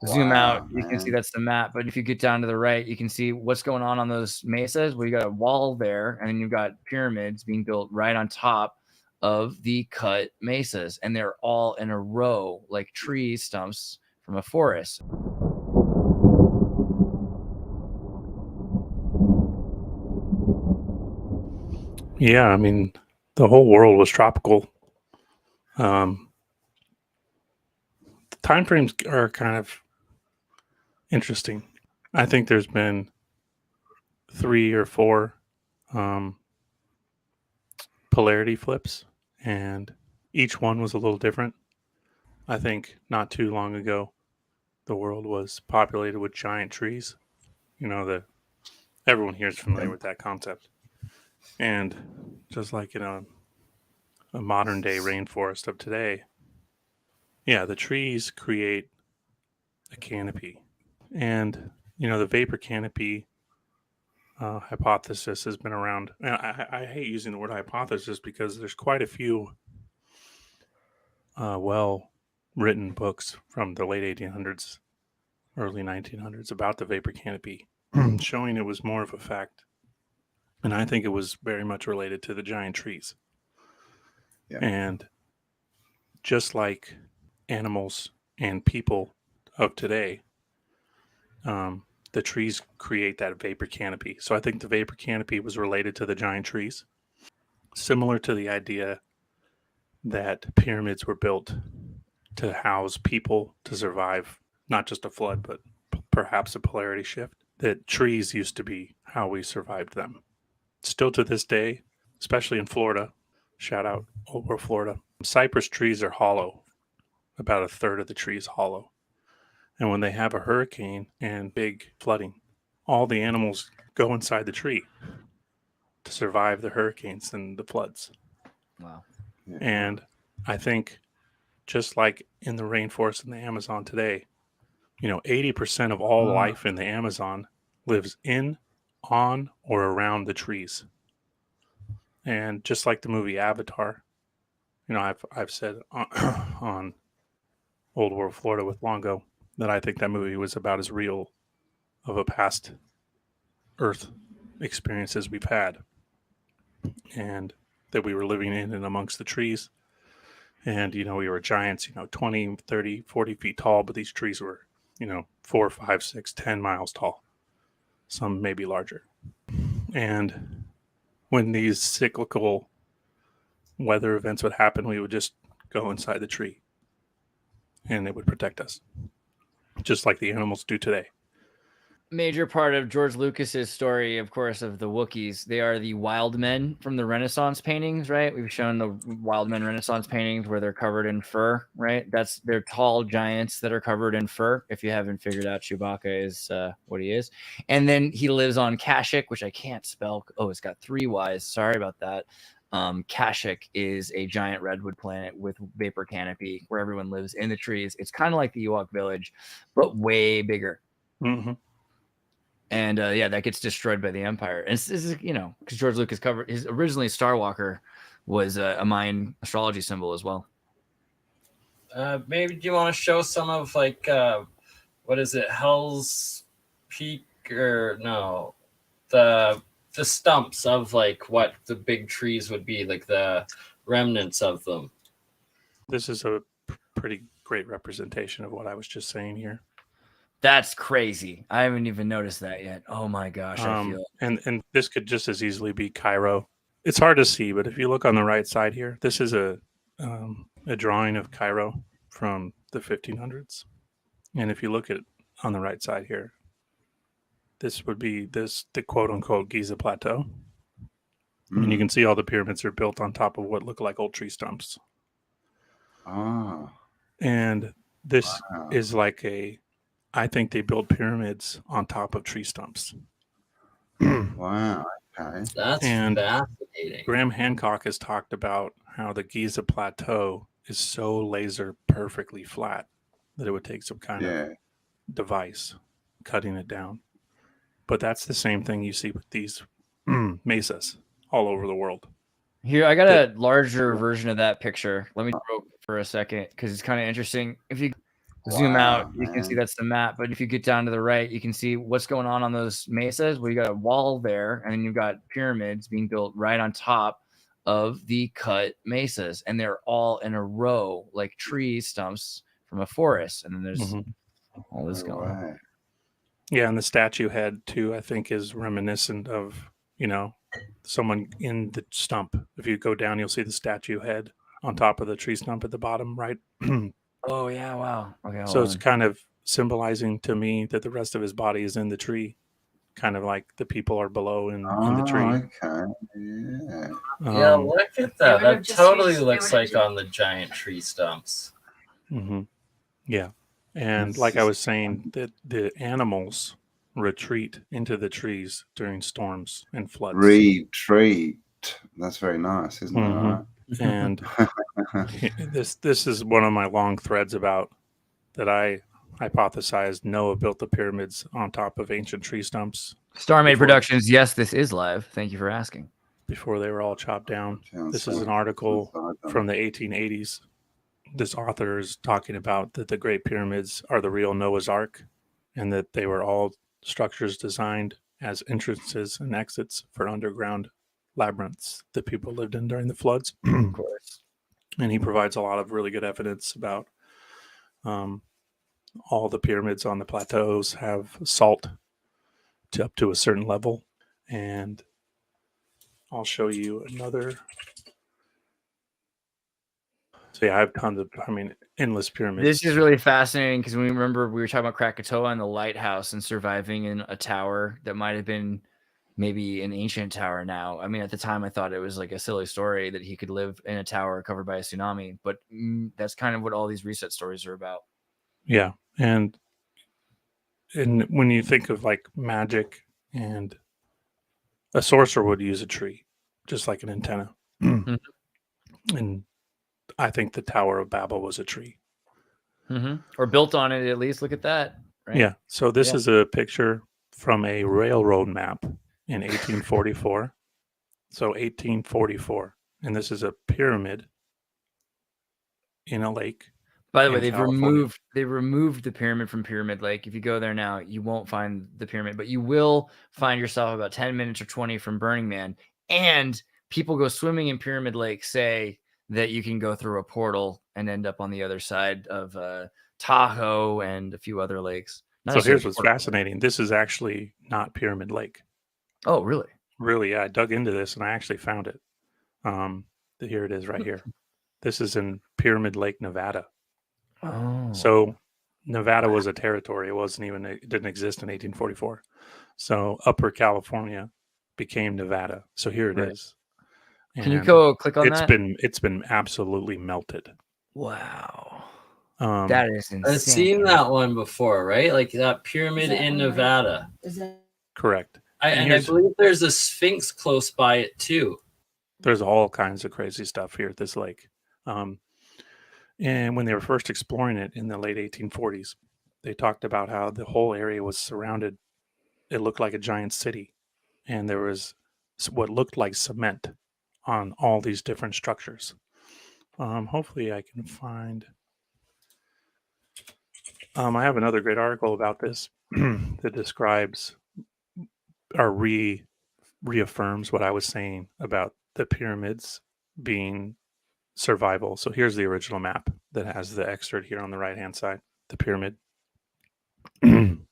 Zoom out, Wow, you can see man. that's the map. But if you get down to the right, you can see what's going on those mesas. Well, you got a wall there, and then you've got pyramids being built right on top of the cut mesas, and they're all in a row like tree stumps from a forest. Yeah, I mean, the whole world was tropical. The time frames are kind of interesting. I think there's been 3 or 4 polarity flips, and each one was a little different. I think not too long ago, the world was populated with giant trees. You know, everyone here is familiar with that concept. And just like in a modern day rainforest of today, yeah, the trees create a canopy. And, the vapor canopy hypothesis has been around. And I hate using the word hypothesis because there's quite a few well written books from the late 1800s, early 1900s about the vapor canopy, showing it was more of a fact. And I think it was very much related to the giant trees. Yeah. And just like animals and people of today, the trees create that vapor canopy. So I think the vapor canopy was related to the giant trees, similar to the idea that pyramids were built to house people to survive not just a flood, but perhaps a polarity shift. That trees used to be how we survived them. Still to this day, especially in Florida, shout out over Florida, cypress trees are hollow. About a third of the tree is hollow. And when they have a hurricane and big flooding, all the animals go inside the tree to survive the hurricanes and the floods. Wow. Yeah. And I think just like in the rainforest in the Amazon today, 80% of all life in the Amazon lives in, on, or around the trees. And just like the movie Avatar, I've said on Old World Florida with Longo that I think that movie was about as real of a past Earth experience as we've had, and that we were living in and amongst the trees. And, we were giants, 20, 30, 40 feet tall, but these trees were, 4, 5, 6, 10 miles tall, some maybe larger. And when these cyclical weather events would happen, we would just go inside the tree and it would protect us, just like the animals do today. Major part of George Lucas's story, of course, of the Wookiees. They are the wild men from the Renaissance paintings, right? We've shown the wild men Renaissance paintings where they're covered in fur, right? They're tall giants that are covered in fur. If you haven't figured out, Chewbacca is what he is. And then he lives on Kashyyyk, which I can't spell. Oh, it's got 3 Y's. Sorry about that. Kashyyyk is a giant redwood planet with vapor canopy where everyone lives in the trees. It's kind of like the Ewok village, but way bigger. Mm-hmm. And that gets destroyed by the Empire. And this is, because George Lucas covered his originally Starwalker was a Mayan astrology symbol as well. Maybe do you want to show some of what is it, Hell's Peak or no, the stumps of what the big trees would be, like the remnants of them. This is a pretty great representation of what I was just saying here. That's crazy. I haven't even noticed that yet. Oh my gosh, I feel it. And this could just as easily be Cairo. It's hard to see, but if you look on the right side here, this is a drawing of Cairo from the 1500s. And if you look at on the right side here, this would be the quote unquote Giza Plateau. And you can see all the pyramids are built on top of what look like old tree stumps. Oh. And this is I think they built pyramids on top of tree stumps. Wow. Okay. That's fascinating. Graham Hancock has talked about how the Giza Plateau is so laser perfectly flat that it would take some kind of device cutting it down. But that's the same thing you see with these mesas all over the world. Here, I got a larger version of that picture. Let me throw for a second because it's kind of interesting. If you Zoom out, Wow, you can see man. that's the map. But if you get down to the right, you can see what's going on those mesas. Well, you got a wall there, and then you've got pyramids being built right on top of the cut mesas, and they're all in a row like tree stumps from a forest. And then there's Mhm. all this No going on. way. Yeah, and the statue head too, I think, is reminiscent of, someone in the stump. If you go down, you'll see the statue head on top of the tree stump at the bottom, right? Oh yeah, wow. Okay, So hold it's on. kind of symbolizing to me that the rest of his body is in the tree, kind of like the people are below in the Oh, tree. okay. Yeah. Yeah, Um, look at They that. would That have just totally used- they looks would have like just- on the giant tree stumps. mhm. Yeah. And This like I is was saying, that the animals retreat into the trees during storms and floods. retreat. That's very nice, isn't Mhm. And it? this is one of my long threads about that I hypothesized Noah built the pyramids on top of ancient tree stumps Starmade before- Productions. Yes, this is live. Thank you for asking. before they were all chopped down. Sounds This is so- an article sounds so- from the 1880s. This author is talking about that the Great Pyramids are the real Noah's Ark, and that they were all structures designed as entrances and exits for underground labyrinths that people lived in during the floods. Of course. And he provides a lot of really good evidence about all the pyramids on the plateaus have salt to up to a certain level. And I'll show you another. So yeah, I have tons of, endless pyramids. This is really fascinating because we remember we were talking about Krakatoa and the lighthouse and surviving in a tower that might have been maybe an ancient tower now. I mean, at the time, I thought it was like a silly story that he could live in a tower covered by a tsunami, but that's kind of what all these reset stories are about. Yeah, and when you think of like magic, and a sorcerer would use a tree, just like an antenna. Mhm. And I think the Tower of Babel was a tree. Or built on it, at least. Look at that. Right? Yeah. So this Yeah. is a picture from a railroad map in 1844. So 1844, and this is a pyramid in a lake. By the way, in they've California. removed the pyramid from Pyramid Lake. If you go there now, you won't find the pyramid, but you will find yourself about 10 minutes or 20 from Burning Man. And people go swimming in Pyramid Lake say that you can go through a portal and end up on the other side of Tahoe and a few other lakes. Not So necessarily here's what's portal. fascinating. This is actually not Pyramid Lake. Oh, really? Really, yeah, I dug into this and I actually found it. Here it is right here. This is in Pyramid Lake, Nevada. Oh. So Nevada was a territory. It didn't exist in 1844. So Upper California became Nevada. So here it is. Right. Can you And go click on that? It's been absolutely melted. Wow. Um, That is insane. I've seen that one before, right? Like that pyramid Is that in one right? Nevada. Is that correct. And I here's- believe there's a Sphinx close by it too. There's all kinds of crazy stuff here at this lake. And when they were first exploring it in the late 1840s, they talked about how the whole area was surrounded. It looked like a giant city, and there was what looked like cement on all these different structures. Hopefully I can find. I have another great article about this that describes or reaffirms what I was saying about the pyramids being survival. So here's the original map that has the excerpt here on the right hand side, the pyramid. I'm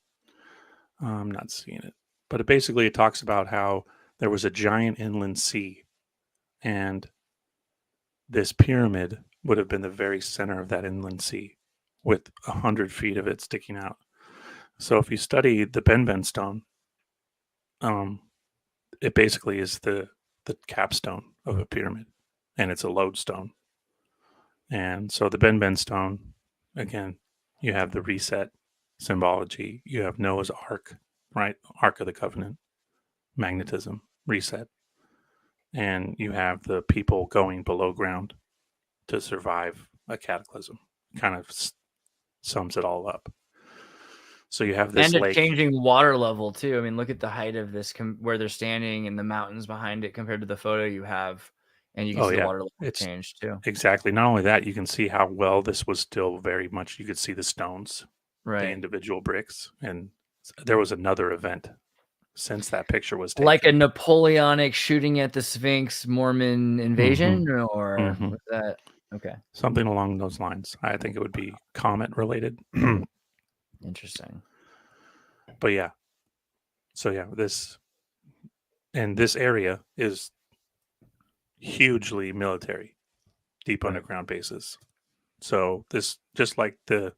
not seeing it, but it talks about how there was a giant inland sea, and this pyramid would have been the very center of that inland sea, with 100 feet of it sticking out. So if you study the Benben stone, it basically is the capstone of a pyramid, and it's a lodestone. And so the Benben stone, again, you have the reset symbology. You have Noah's Ark, right? Ark of the Covenant, magnetism, reset. And you have the people going below ground to survive a cataclysm. Kind of sums it all up. So you have this and a lake. changing water level too. I mean, look at the height of this where they're standing and the mountains behind it compared to the photo you have. and you can Oh, see the yeah. water level It's change too. exactly. Not only that, you can see how well this was still very much. You could see the stones, the Right. individual bricks, and there was another event since that picture was taken. Like a Napoleonic shooting at the Sphinx Mormon invasion, or Mhm. was that okay? Something along those lines. I think it would be comet related. Interesting. But yeah. So yeah, this area is hugely military, deep Right. underground bases. So this, just like there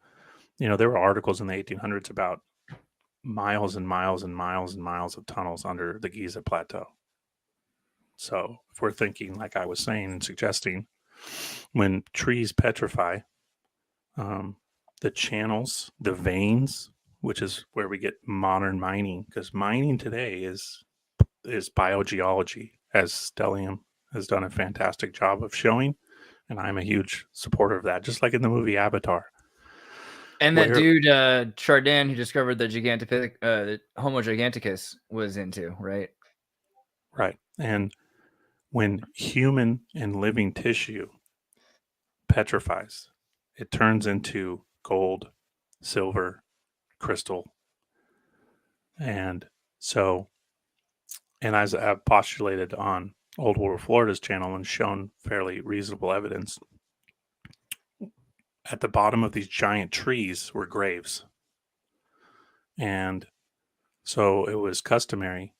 were articles in the 1800s about miles and miles and miles and miles of tunnels under the Giza Plateau. So if we're thinking, like I was saying and suggesting, when trees petrify, the channels, the veins, which is where we get modern mining, because mining today is biogeology, as Stellium has done a fantastic job of showing, and I'm a huge supporter of that, just like in the movie Avatar. And that dude Chardin, who discovered the the Homo giganticus, was into, right? Right. And when human and living tissue petrifies, it turns into gold, silver, crystal. And so, and as I've postulated on Old World Florida's channel and shown fairly reasonable evidence, at the bottom of these giant trees were graves. And so it was customary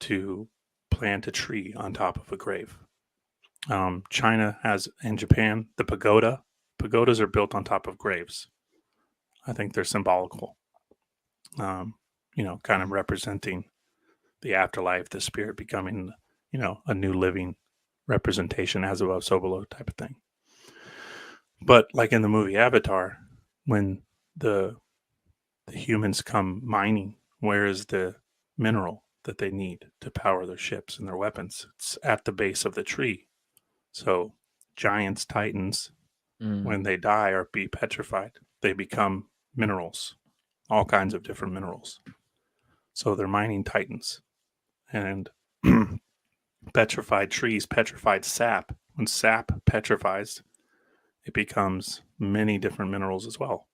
to plant a tree on top of a grave. China has, in Japan, the pagoda. Pagodas are built on top of graves. I think they're symbolical, kind of representing the afterlife, the spirit becoming, a new living representation, as above, so below type of thing. But like in the movie Avatar, when the humans come mining, where is the mineral that they need to power their ships and their weapons? It's at the base of the tree. So giants, titans, when they die or be petrified, they become minerals, all kinds of different minerals. So they're mining titans. And petrified trees, petrified sap. When sap petrifies, it becomes many different minerals as well.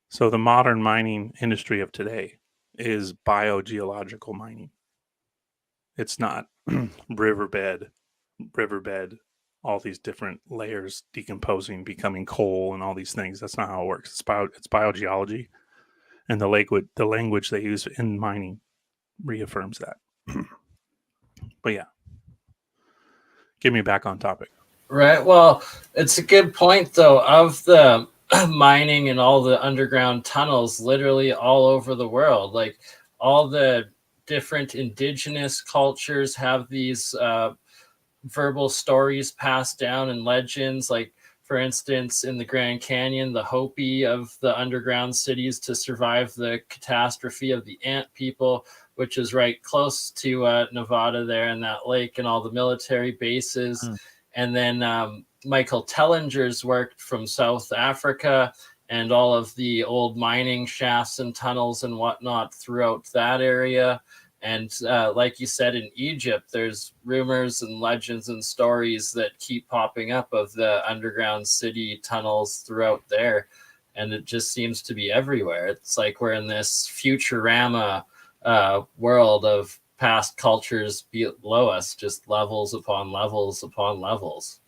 So the modern mining industry of today is biogeological mining. It's not riverbed, all these different layers decomposing, becoming coal, and all these things. That's not how it works. It's biogeology, and the language they use in mining reaffirms that. But yeah, get me back on topic. Right. Well, it's a good point, though, of the mining and all the underground tunnels literally all over the world. Like all the different indigenous cultures have these verbal stories passed down and legends. Like, for instance, in the Grand Canyon, the Hopi of the underground cities to survive the catastrophe of the ant people, which is right close to Nevada there and that lake and all the military bases. And then Michael Tellinger's work from South Africa and all of the old mining shafts and tunnels and whatnot throughout that area. And like you said, in Egypt, there's rumors and legends and stories that keep popping up of the underground city tunnels throughout there. And it just seems to be everywhere. It's like we're in this Futurama world of past cultures below us, just levels upon levels upon levels.